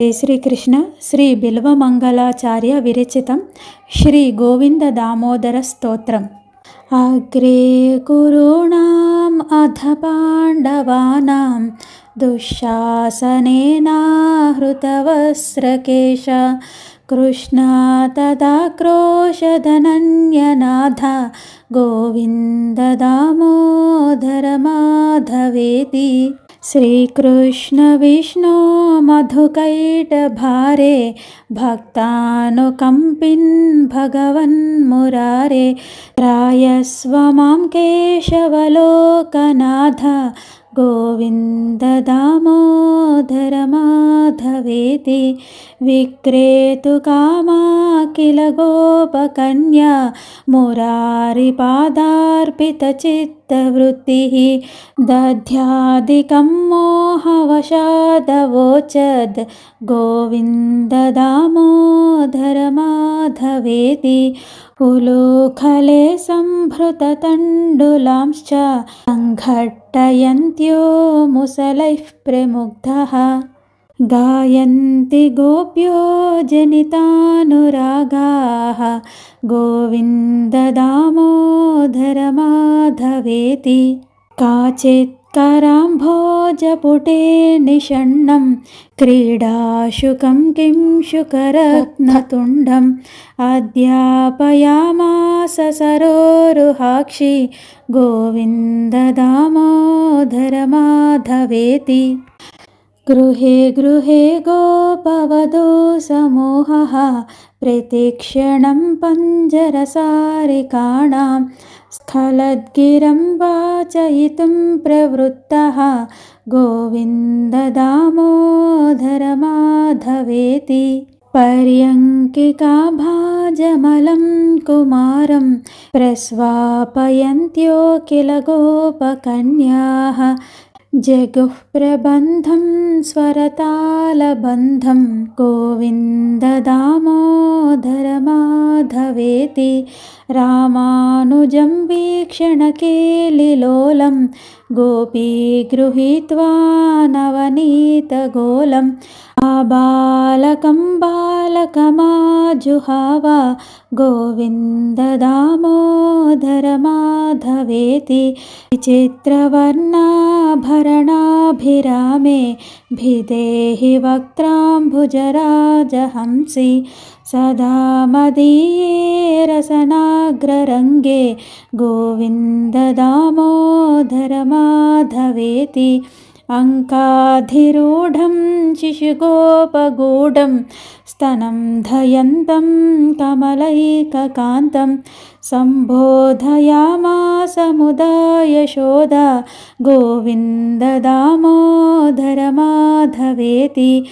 జై శ్రీకృష్ణ. శ్రీ బిల్వమంగళాచార్య విరచితం శ్రీ గోవింద దామోదర స్తోత్రం. అగ్రే కురుణాం అధ పాండవానాం దుశ్శాసనేనాహృతవస్త్రకేశ కృష్ణా తదాక్రోశధనన్యనాథ గోవింద దామోదర మాధవేతి. శ్రీకృష్ణ విష్ణు మధుకైటభారే భక్తానుకంపిన్ భగవన్మురారే త్రాయస్వ మాం కేశవలోకనాథ గోవింద దామోదర మాధవేతి. విక్రేతు కామా కిల గోపకన్యా మురారి పాదార్పిత చిత్తవృత్తి దధ్యాదికం మోహవశాదవోచద్ గోవింద దామోదర మాధవేతి. ఉలూఖలే సంభృతతండులాంశ్చ సంఘట్టయంత్యో ముసలైః ప్రముగ్ధః గాయంతి గోప్యో జనితానురాగాః గోవింద దామోదర మాధవేతి. కాచిత్ कराम्भोजपुटे निषण्णं क्रीडाशुकं किं शुकरत्नतुण्डम् अध्यापयामास सरोरुहाक्षी गोविन्द दामोदर माधवेति. गृहे गृहे गोपवधू समूहः प्रतिक्षणं पञ्जरसारिकाणां स्खलद्गिरं वाचयितुं प्रवृत्तः गोविन्द दामोदर माधवेति. पर्यङ्किका भाजमलं कुमारं प्रस्वापयन्त्यो किल गोपकन्याः जगुः प्रबन्धं स्वरतालबन्धं गोविन्द दामोदर माधवेति. रामानुजं वीक्षणकेलिलोलं गोपी गृहीत्वा नवनीतगोलम् आबालकं बालकमाजुहाव गोविन्द दामोदर माधवेति. विचित्रवर्णाभरणाभिरामे भिदेहि वक्त्राम्बुजराजहंसि सदा मदीये रसनाग्ररङ्गे गोविन्द दामोदर माधवेति. अङ्काधिरूढं शिशुगोपगूढं स्तनं धयन्तं कमलैककान्तं सम्बोधयामास मुदा यशोदा गोविन्द दामोदर माधवेति.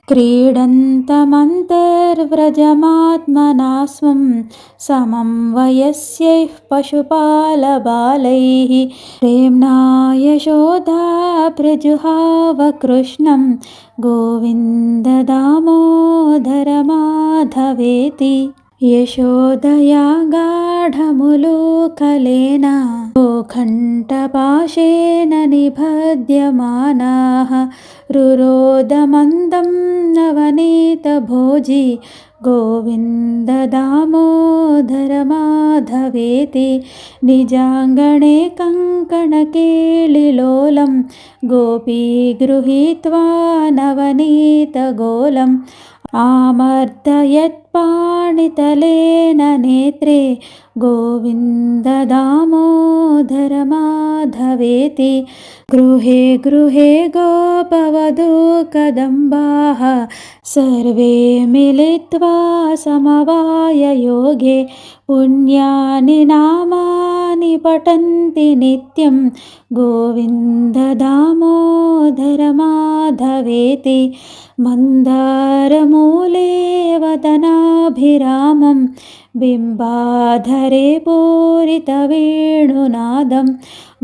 क्रीडन्तमन्तर्व्रजमात्मना स्वं समं वयस्यैः पशुपालबालैः प्रेम्णा यशोदा प्रजुहाव कृष्णं गोविन्द दामोदर माधवेति. यशोदया गाढमुलूकलेन गोकण्ठपाशेन निबध्यमानाः रुरोदमन्दं नवनीतभोजी गोविन्द दामोदर माधवेति. निजाङ्गणे कङ्कणकेलिलोलं गोपी गृहीत्वा नवनीतगोलम् आमर्दयत्पाणितलेन नेत्रे गोविन्द दामोदर माधवेति. गृहे गृहे गोपवधू कदम्बाः सर्वे मिलित्वा समवाययोगे पुण्यानि नामानि पठन्ति नित्यं गोविन्द दामोदर माधवेति. मन्दारमूले वदनाभिरामं बिम्बाधरे पूरितवेणुनादं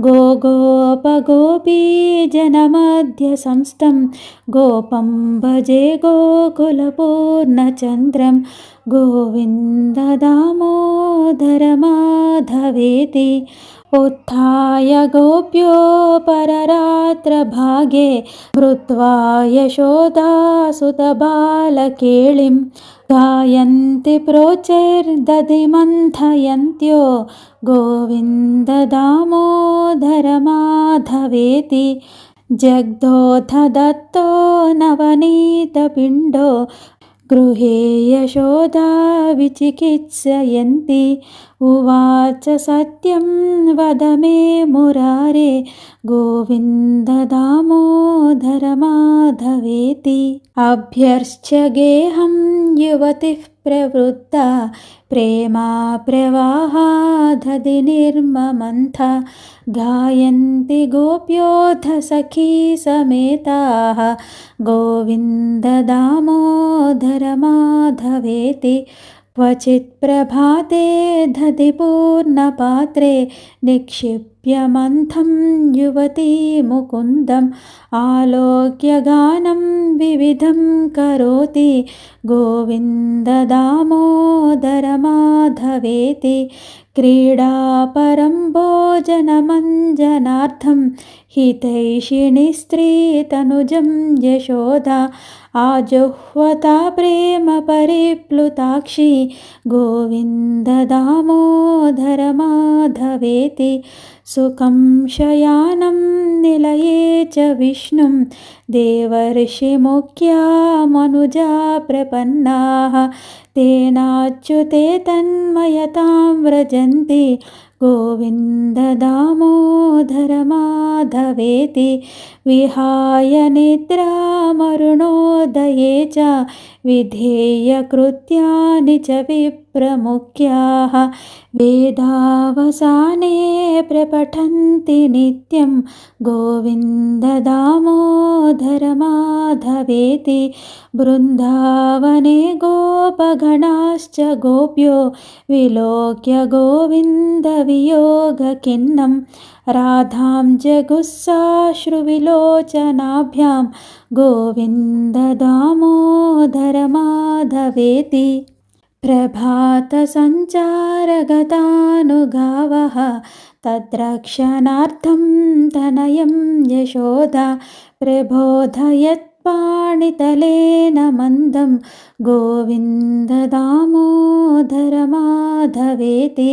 गोगोपगोपीजनमध्यसंस्थं गोपं भजे गोकुलपूर्णचन्द्रं गोविन्द दामोदर माधवेति. उत्थाय गोप्यो पररात्रभागे भृत्वा यशोदासुतबालकेलिं गायन्ति प्रोचैर्दधिमन्थयन्त्यो गोविन्ददामोदरमाधवेति जग्धोऽथ दत्तो नवनीतपिण्डो गृहे यशोदा विचिकित्सयन्ति उवाच सत्यं वद मे मुरारे गोविन्द दामोदर माधवेति अभ्यर्च्य गेहं युवतिः प्रवृत्ता प्रेमा प्रवाहादधि निर्ममन्था गायन्ति गोप्योऽथ सखी समेताः गोविन्द दामोदर माधवेति क्वचित् प्रभाते दधिपूर्णपात्रे निक्षिप्य मन्थं युवती मुकुन्दम् आलोक्य गानं विविधं करोति गोविन्द दामोदर माधवेति क्रीडापरं भोजनमञ्जनार्थं हितैषिणी स्त्रीतनुजं यशोदा आजुह्वता प्रेम परिप्लुताक्षी गोविन्द दामोदर माधवेति सुखं शयानं निलये च विष्णुं देवर्षिमुख्या मनुजा प्रपन्नाः तेनाच्युते तन्मयतां व्रजन्ति गोविन्द दामोदर माधवेति विहाय निद्रामरुणोदये च विधेयकृत्यानि च विप्रमुख्याः वेदावसाने प्रपठन्ति नित्यं गोविन्द दामोदर माधवेति बृन्दावने गोपगणाश्च गोप्यो विलोक्य गोविन्द वियोगखिन्नं राधां जगुस्साश्रुविलोचनाभ्यां गोविन्द दामोदर माधवेति प्रभातसञ्चारगतानुगावः तद्रक्षणार्थं तनयं यशोदा प्रबोधयत् पाणितलेन मन्दं गोविन्द दामोदर माधवेति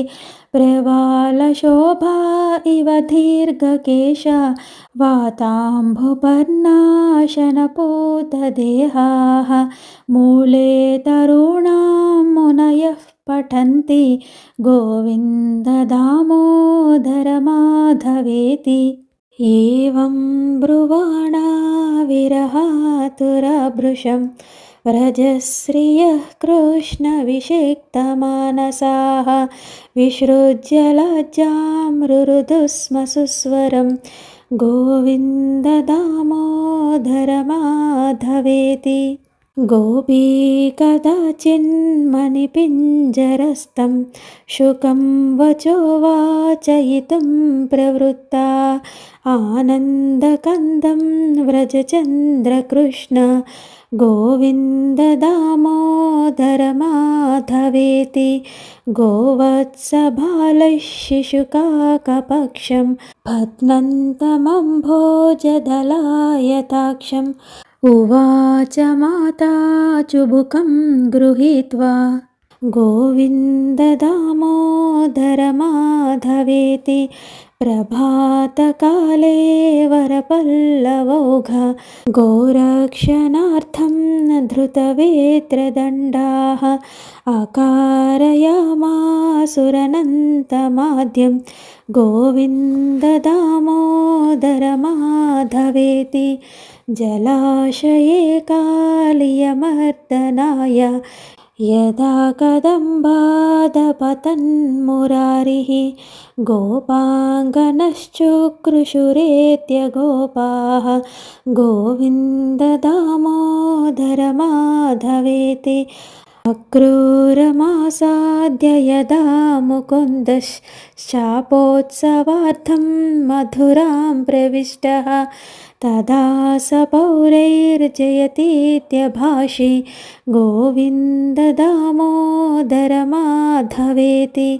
प्रवालशोभा इव दीर्घकेशा वाताम्भुपर्णाशनपूतदेहाः मूले तरुणां मुनयः पठन्ति गोविन्द दामोदर माधवेति एवं ब्रुवाणा विरहातुरभृशं व्रजश्रियः कृष्णविषिक्तमानसाः विसृज्य लज्जां रुरुदु स्म सुस्वरं गोविन्द दामोदर माधवेति गोपी कदाचिन्मणिपिञ्जरस्थं शुकं वचो वाचयितुं प्रवृत्ता आनन्दकन्दं व्रजचन्द्रकृष्ण गोविन्द दामोदर माधवेति गोवत्सबालैः शिशुकाकपक्षं भग्नन्तमम्भोजदलायताक्षम् उवाच माता चुबुकं गृहीत्वा गोविन्द दामोदर माधवेति प्रभातकाले वरपल्लवौघ गोरक्षणार्थं धृतवेत्रदण्डाः अकारयामासुरनन्तमाद्यं गोविन्द दामोदर माधवेति जलाशये कालियमर्दनाय यदा कदम्बादपतन्मुरारिः गोपाङ्गनश्चुक्रुशुरेत्य गोपाः गोविन्द दामोदर माधवेति अक्रूरमासाद्य यदा मुकुन्दश्चापोत्सवार्थं मधुरां प्रविष्टः तदा स पौरैर्जयतीत्यभाषि गोविन्द दामोदर माधवेति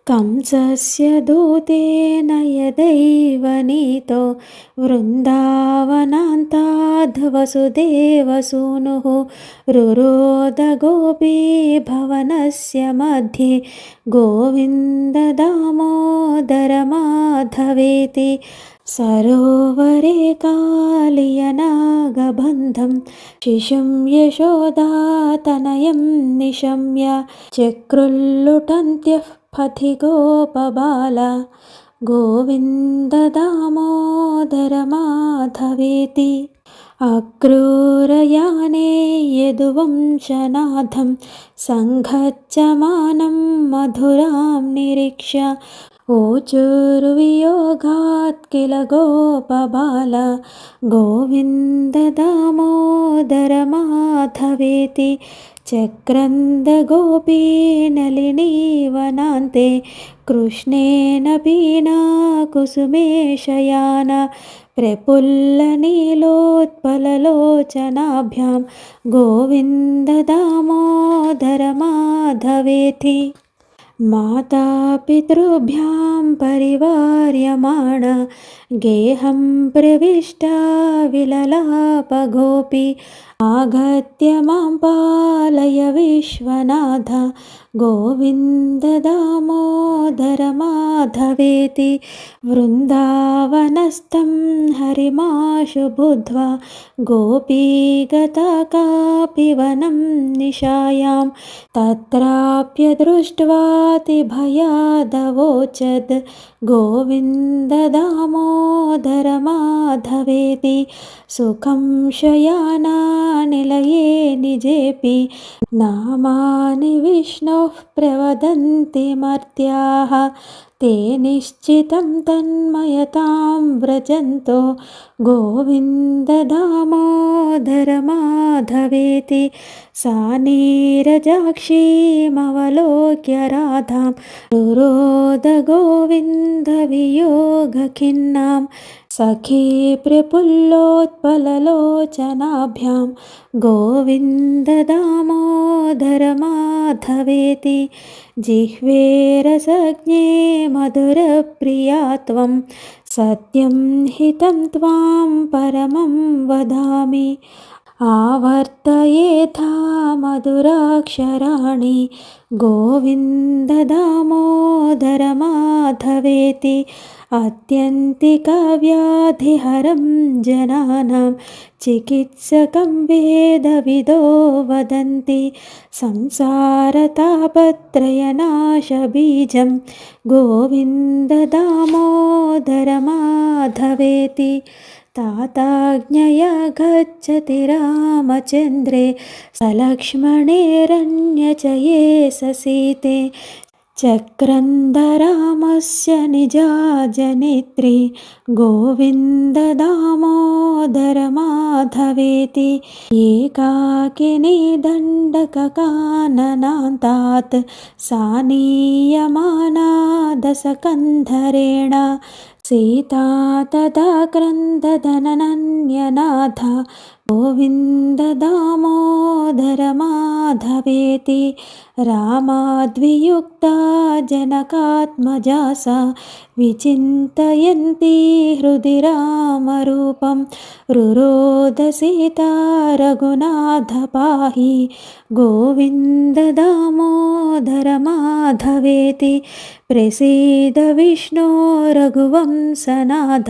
कंसस्य दूतेन यदैव नीतो वृन्दावनान्ताद्वसुदेवसूनुः रुरोद गोपीभवनस्य मध्ये गोविन्ददामोदरमाधवेति सरोवरे कालियनागबन्धं शिशुं यशोदातनयं निशम्य चक्रुल्लुटन्त्यः पथिगोपबाला गोविन्ददामोदरमाधवेति अक्रूरयाने यदुवंशनाथं सङ्घच्यमानं मधुरां निरीक्ष्य ऊचुर्वियोगात् किल गोपबाला गोविन्ददामोदरमाधवेति चक्रन्दगोपीनलिनीवनान्ते कृष्णेन पीनाकुसुमेशयाना प्रफुल्लनीलोत्पललोचनाभ्यां गोविन्ददामोदरमाधवेति मातापितृभ्यां परिवार्यमाणा गेहं प्रविष्टा विललापगोपी आगत्य मां पालय विश्वनाथ गोविन्ददामोदरमाधवेति वृन्दावनस्थं हरिमाशु बुद्ध्वा गोपीगता कापि वनं निशायां तत्राप्यदृष्ट्वातिभयादवोचद् गोविन्ददामोदरमाधवेति सुखं शयानानिलये निजेऽपि नामानि विष्णोः प्रवदन्ति मर्त्याः ते निश्चितं तन्मयतां व्रजन्तो गोविन्ददामोदरमाधवेति सा नीरजाक्षीमवलोक्य राधां रुरोद गोविन्दवियोगखिन्नां सखी प्रफुल्लोत्पललोचनाभ्यां गोविन्ददामोदरमाधवेति जिह्वे रसज्ञे मधुरप्रिया त्वं सत्यं हितं त्वां परमं वदामि आवर्तयेथा मधुराक्षराणि गोविन्ददामोदरमाधवेति आत्यन्तिकव्याधिहरं जनानां चिकित्सकं वेदविदो वदन्ति संसारतापत्रयनाशबीजं गोविन्ददामोदरमाधवेति ताताज्ञया गच्छति रामचन्द्रे सलक्ष्मणेरन्यचये ससीते चक्रन्दरामस्य निजा जनित्री गोविन्ददामोदरमाधवेति एकाकिनी दण्डककाननान्तात् सानीयमाना दशकन्धरेण सीता तदा क्रन्ददनन्यनाथ गोविन्ददामोदरमाधवेति रामाद्वियुक्ता जनकात्मजा सा विचिन्तयन्ती हृदि रामरूपं रुरोद सीता रघुनाथ पाहि गोविन्ददामोदरमाधवेति प्रसीद विष्णो रघुवंशनाथ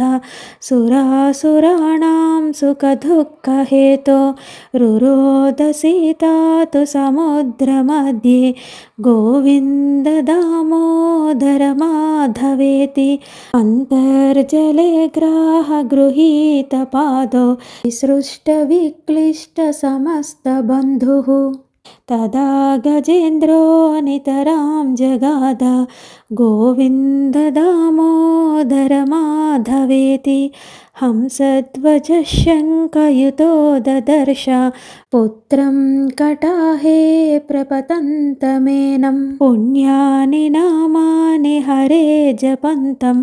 सुरासुराणां सुखदुःखहेतो रुरोद सीता तु समुद्रमध्ये गोविन्ददामोदरमाधवेति अन्तर्जले ग्राहगृहीतपादो विसृष्टविक्लिष्टसमस्तबन्धुः तदा गजेन्द्रो नितरां जगाद गोविन्ददामोदरमाधवेति हंसध्वजः शङ्खयुतो ददर्श पुत्रं कटाहे प्रपतन्तमेनं पुण्यानि नामानि हरे जपन्तं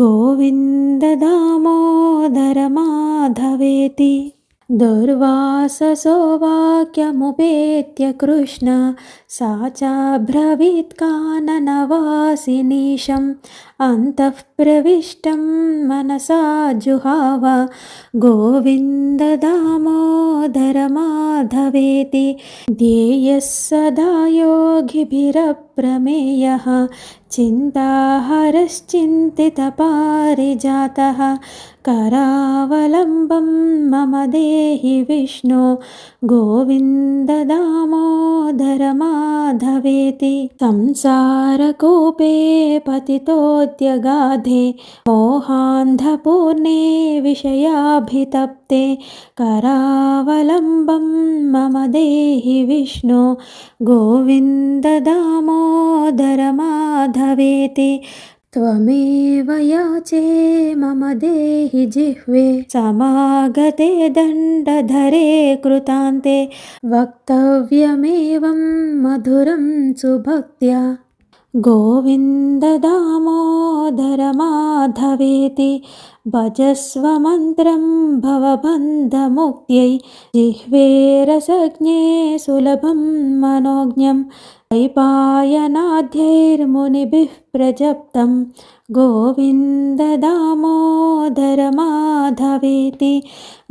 गोविन्ददामोदरमाधवेति दुर्वाससो वाक्यमुपेत्य कृष्ण सा चाब्रवीत् काननवासिनीशम् अन्तः प्रविष्टं मनसा जुहाव गोविन्द दामोदर माधवेति ध्येयः सदा योगिभिरप्रमेयः चिन्ताहरश्चिन्तितपारिजातः करावलम्बं मम देहि विष्णो गोविन्द दामोदर माधवेति संसारकूपे पतितोऽद्यगाधे मोहान्धपूर्णे विषयाभितप्ते करावलम्बं मम देहि विष्णो गोविन्द दामोदर माधवेति त्वमेव याचे मम देहि जिह्वे समागते दण्डधरे कृतान्ते वक्तव्यमेवं मधुरं सुभक्त्या गोविन्द दामोदर माधवेति भजस्व मन्त्रं भवबन्धमुक्त्यै जिह्वे रसज्ञे सुलभं मनोज्ञं वैपायनाद्यैर्मुनिभिः प्रजप्तं गोविन्द दामोदर माधवेति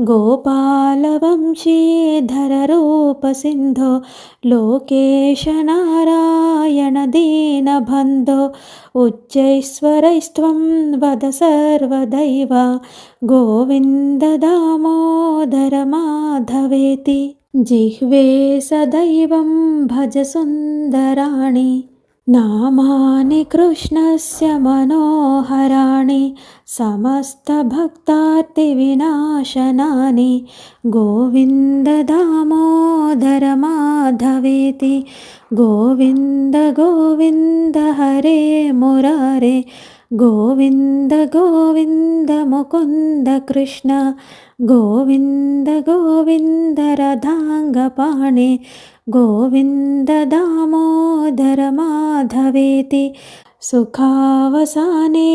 गोपालवंशीधररूपसिन्धो लोकेश नारायण दीनबन्धो उच्चैश्वरैस्त्वं वद सर्वदैव गोविन्द दामोदर माधवेति जिह्वे सदैवं भज सुन्दराणि नामानि कृष्णस्य मनोहराणि समस्तभक्तार्तिविनाशनानि गोविन्द दामोदर माधवेति गोविन्द गोविन्द हरे मुरारे गोविन्द गोविन्द मुकुन्द कृष्ण गोविन्द गोविन्द रदाङ्गपाणे गोविन्द दामोदर माधवेति सुखावसाने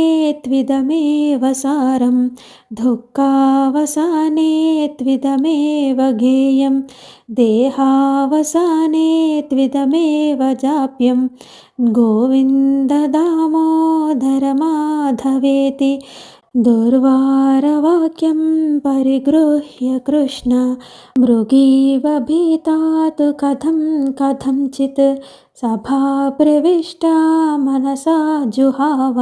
त्विदमेव सारं दुःखावसाने त्विदमेव गेयं देहावसाने त्विदमेव जाप्यं गोविन्द दामोदर माधवेति दुर्वारवाक्यं परिगृह्य कृष्ण मृगीव भीतात् कथंचित् सभा प्रविष्टा मनसा जुहाव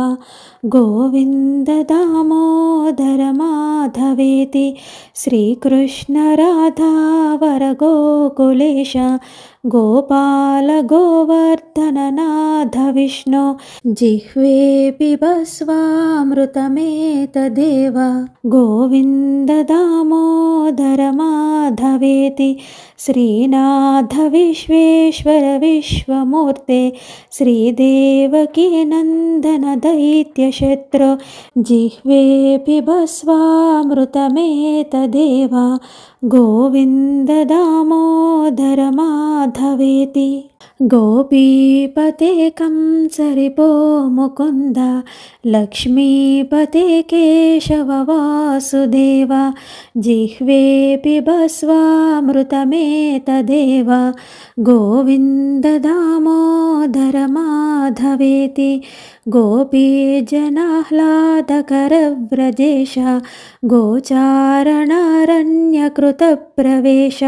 गोविन्द दामोदर माधवेति श्रीकृष्ण राधा वर गोकुलेश गोपाल गोवर्धन नाथ विष्णु जिह्वे पिबस्वामृतमेतदेव गोविन्द दामोदर माधवेति श्रीनाथ विश्वेश्वर विश्वमूर्ते श्रीदेवकी नन्दन दैत्यशत्रु जिह्वे पिबस्वामृतमेतदेव गोविन्द दामोदर माधवेति गोपीपते कंसरिपो मुकुन्द लक्ष्मीपते केशव वासुदेव जिह्वे पिबस्वामृतमेतदेव गोविन्द दामोदर माधवेति गोपीजनाह्लादकरव्रजेश गोचारणारण्यकृतप्रवेश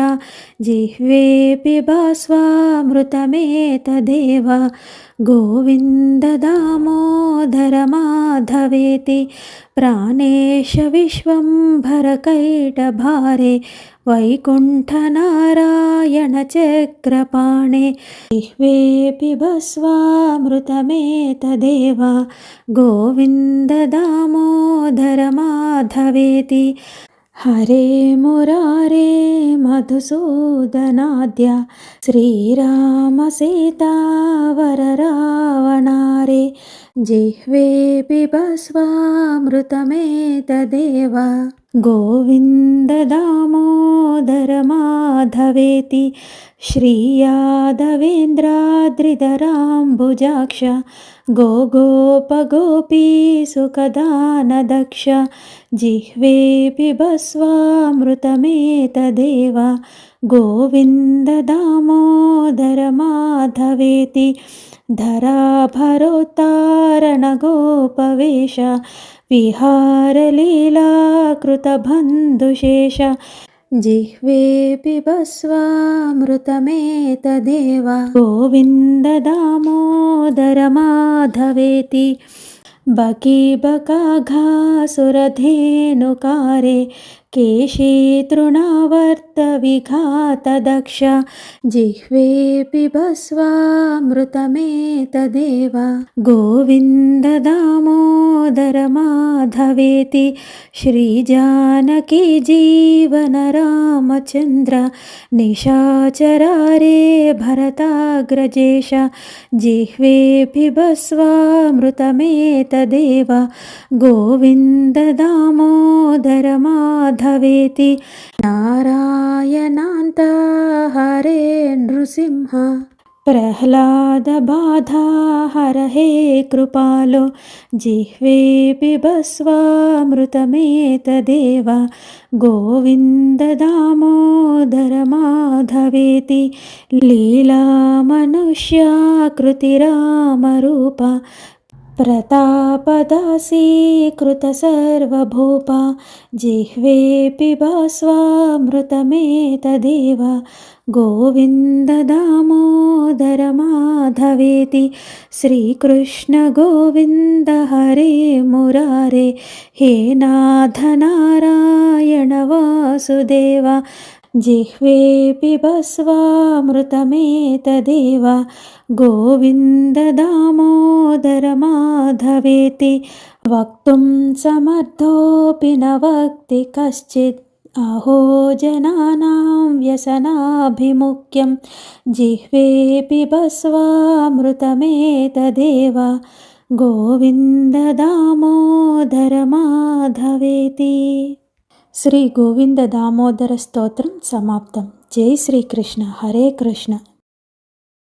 जिह्वे पिबस्वामृतमेतदेव गोविन्द दामोदर माधवेति प्राणेश विश्वम्भरकैटभारे वैकुण्ठनारायण चक्रपाणे जिह्वे पिबस्वामृतमेतदेव गोविन्द दामोदर माधवेति हरे मुरारे मधुसूदनाद्य श्रीराम सीतावर रावणारे जिह्वे पिबस्वामृतमेतदेव गोविन्द दामोदर माधवेति श्रीयादवेन्द्राद्रिधराम्बुजाक्ष गोगोपगोपीसुखदानदक्ष जिह्वे पिबस्वामृतमेतदेव गोविन्द दामोदर माधवेति धराभरोत्तारणगोपवेश विहारलीलाकृतबन्धुशेष जिह्वे पिबस्वामृतमेतदेव गोविन्द दामोदर माधवेति बकीबकाघासुरधेनुकारे केशे तृणावर्तविघातदक्ष जिह्वे पिबस्वामृतमेतदेव गोविन्द दामोदर माधवेति श्रीजानकी जीवन रामचन्द्र निशाचरारे भरताग्रजेश जिह्वे पिबस्वामृतमेतदेव गोविन्द दामोदर माधवेति नारायणान्त हरे नृसिंह प्रह्लाद बाधा हर हे कृपालो जिह्वे पिबस्वामृतमेतदेव गोविन्द दामोदर माधवेति लीलामनुष्याकृतिरामरूप प्रतापदासीकृत सर्वभूप जिह्वे पिबस्वामृतमेतदेव गोविन्द दामोदर माधवेति श्रीकृष्ण गोविन्द हरे मुरारे हे नाथ नारायण वासुदेव जिह्वे पिबस्वामृतमेतदेव गोविन्द दामोदर माधवेति वक्तुं समर्थोऽपि न वक्ति कश्चित् अहो जनानां व्यसनाभिमुख्यं जिह्वे पिबस्वामृतमेतदेव गोविन्द दामोदर माधवेति శ్రీ గోవింద దామోదర స్తోత్రం సమాప్తం. జై శ్రీకృష్ణ. హరే కృష్ణ.